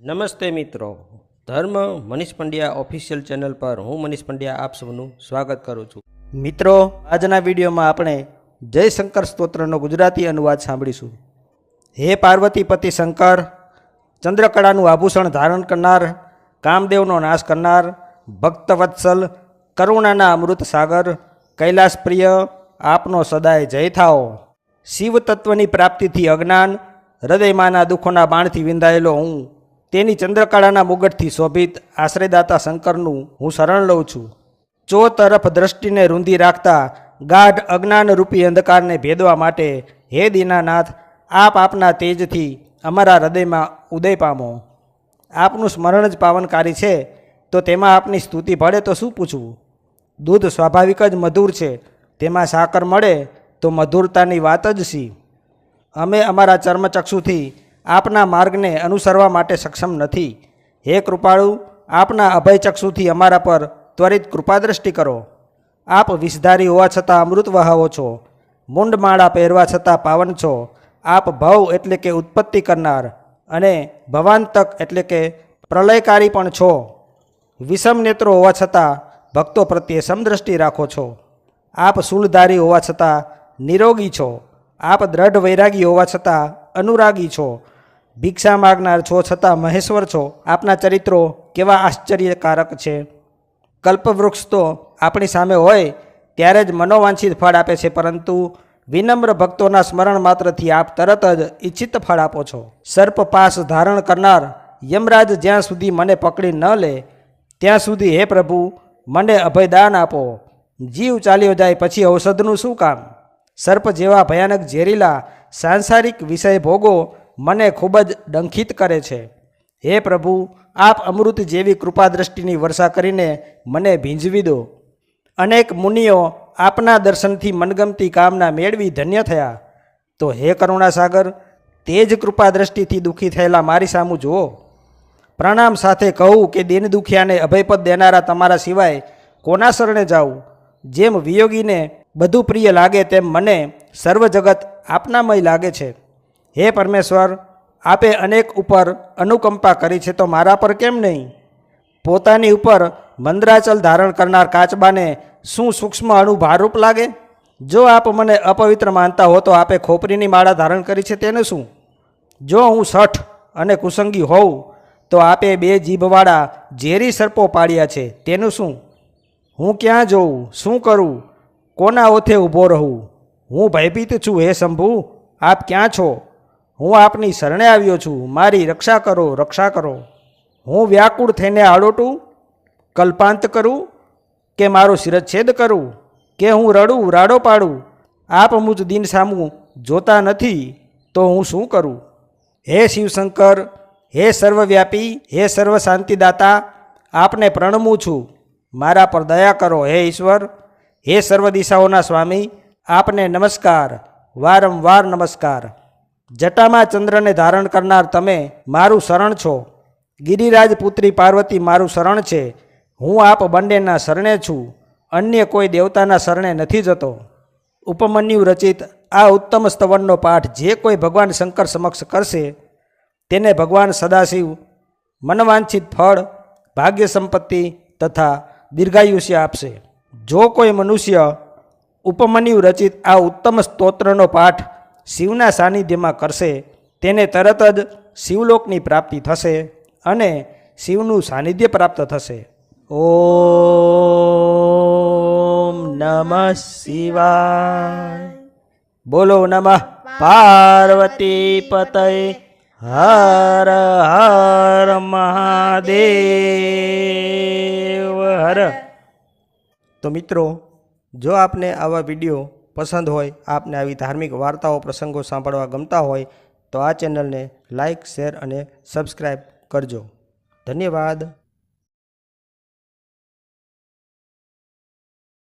નમસ્તે મિત્રો, ધર્મ મનીષ પંડ્યા ઓફિશિયલ ચેનલ પર હું મનીષ પંડ્યા આપ સૌનું સ્વાગત કરું છું. મિત્રો, આજના વિડીયોમાં આપણે જયશંકર સ્તોત્રનો ગુજરાતી અનુવાદ સાંભળીશું. હે પાર્વતીપતિ શંકર, ચંદ્રકળાનું આભૂષણ ધારણ કરનાર, કામદેવનો નાશ કરનાર, ભક્તવત્સલ, કરુણાના અમૃત સાગર, કૈલાસ પ્રિય, આપનો સદાય જય થાઓ. શિવ તત્વની પ્રાપ્તિથી અજ્ઞાન, હૃદયમાંના દુઃખોના બાણથી વિંધાયેલો હું, તેની ચંદ્રકળાના મુગટથી શોભિત આશ્રયદાતા શંકરનું હું શરણ લઉં છું. ચો તરફ દ્રષ્ટિને રૂંધી રાખતા ગાઢ અજ્ઞાનરૂપી અંધકારને ભેદવા માટે હે દીનાનાથ, આપ આપના તેજથી અમારા હૃદયમાં ઉદય પામો. આપનું સ્મરણ જ પાવનકારી છે, તો તેમાં આપની સ્તુતિ ભળે તો શું પૂછવું. દૂધ સ્વાભાવિક જ મધુર છે, તેમાં સાકર મળે તો મધુરતાની વાત જ સી. અમે અમારા ચર્મચક્ષુથી આપના માર્ગને અનુસરવા માટે સક્ષમ નથી. હે કૃપાળુ, આપના અભયચક્ષુથી અમારા પર ત્વરિત કૃપાદ્રષ્ટિ કરો. આપ વિષધારી હોવા છતાં અમૃત વહાવો છો, મુંડમાળા પહેરવા છતાં પાવન છો. આપ ભવ એટલે કે ઉત્પત્તિ કરનાર અને ભવાંતક એટલે કે પ્રલયકારી પણ છો. વિષમ નેત્રો હોવા છતાં ભક્તો પ્રત્યે સમદ્રષ્ટિ રાખો છો. આપ શૂળધારી હોવા છતાં નિરોગી છો. આપ દ્રઢ વૈરાગી હોવા છતાં અનુરાગી છો. ભિક્ષા માગનાર છો છતાં મહેશ્વર છો. આપના ચરિત્રો કેવા આશ્ચર્યકારક છે. કલ્પવૃક્ષ તો આપણી સામે હોય ત્યારે જ મનોવાંછિત ફળ આપે છે, પરંતુ વિનમ્ર ભક્તોના સ્મરણ માત્રથી આપ તરત જ ઈચ્છિત ફળ આપો છો. સર્પ પાસ ધારણ કરનાર યમરાજ જ્યાં સુધી મને પકડી ન લે ત્યાં સુધી હે પ્રભુ મને અભયદાન આપો. જીવ ચાલ્યો જાય પછી ઔષધનું શું કામ. સર્પ જેવા ભયાનક ઝેરીલા સાંસારિક વિષય ભોગો મને ખૂબ જ ડંખિત કરે છે. હે પ્રભુ, આપ અમૃત જેવી કૃપા દ્રષ્ટિની વર્ષા કરીને મને ભીંજવી દો. અનેક મુનિઓ આપના દર્શનથી મનગમતી કામના મેળવી ધન્ય થયા, તો હે કરુણાસાગર, તે જ કૃપા દ્રષ્ટિથી દુઃખી થયેલા મારી સામું જુઓ. પ્રણામ સાથે કહું કે દિન દુખિયાને અભયપદ દેનારા તમારા સિવાય કોના શરણે જાઉં. જેમ વિયોગીને બધું પ્રિય લાગે તેમ મને સર્વ જગત આપનામય લાગે છે. હે પરમેશ્વર, આપે અનેક ઉપર અનુકંપા કરી છે, તો મારા પર કેમ નહીં. પોતાની ઉપર મંદ્રાચલ ધારણ કરનાર કાચબાને શું સૂક્ષ્મ અણુ ભારરૂપ લાગે. જો આપ મને અપવિત્ર માનતા હો તો આપે ખોપરીની માળા ધારણ કરી છે તેનું શું. જો હું શઠ અને કુસંગી હોઉં તો આપે બે જીભવાળા ઝેરી સર્પો પાડ્યા છે તેનું શું. હું ક્યાં જોઉં, શું કરું, કોના ઓથે ઊભો રહું. હું ભયભીત છું. હે શંભુ, આપ ક્યાં છો. હું આપની શરણે આવ્યો છું. મારી રક્ષા કરો, રક્ષા કરો. હું વ્યાકુળ થઈને આળોટું, કલ્પાંત કરું, કે મારો શિરચ્છેદ કરું, કે હું રડું, રાડો પાડું. આપ મુજ દિન સામું જોતા નથી તો હું શું કરું. હે શિવશંકર, હે સર્વવ્યાપી, હે સર્વ શાંતિદાતા, આપને પ્રણમું છું. મારા પર દયા કરો. હે ઈશ્વર, હે સર્વ દિશાઓના સ્વામી, આપને નમસ્કાર, વારંવાર નમસ્કાર. જટામાં ચંદ્રને ધારણ કરનાર તમે મારું શરણ છો. ગિરિરાજ પુત્રી પાર્વતી મારું શરણ છે. હું આપ બંનેના શરણે છું, અન્ય કોઈ દેવતાના શરણે નથી જતો. ઉપમન્યુ રચિત આ ઉત્તમ સ્તવનનો પાઠ જે કોઈ ભગવાન શંકર સમક્ષ કરશે તેને ભગવાન સદાશિવ મનવાંછિત ફળ, ભાગ્ય સંપત્તિ તથા દીર્ઘાયુષ્ય આપશે. જો કોઈ મનુષ્ય ઉપમન્યુ રચિત આ ઉત્તમ સ્તોત્રનો પાઠ શિવના સાનિધ્યમાં કરશે તેને તરત જ શિવલોકની પ્રાપ્તિ થશે અને શિવનું સાનિધ્ય પ્રાપ્ત થશે. ઓમ નમઃ શિવાય. બોલો નમઃ પાર્વતી પતય હર હર મહાદેવ હર. તો મિત્રો, જો આપને આવા વિડીયો પસંદ હોય, આપને આવી ધાર્મિક વાર્તાઓ પ્રસંગો સાંભળવા ગમતા હોય તો આ ચેનલને લાઈક, શેર અને સબસ્ક્રાઈબ કરજો. ધન્યવાદ.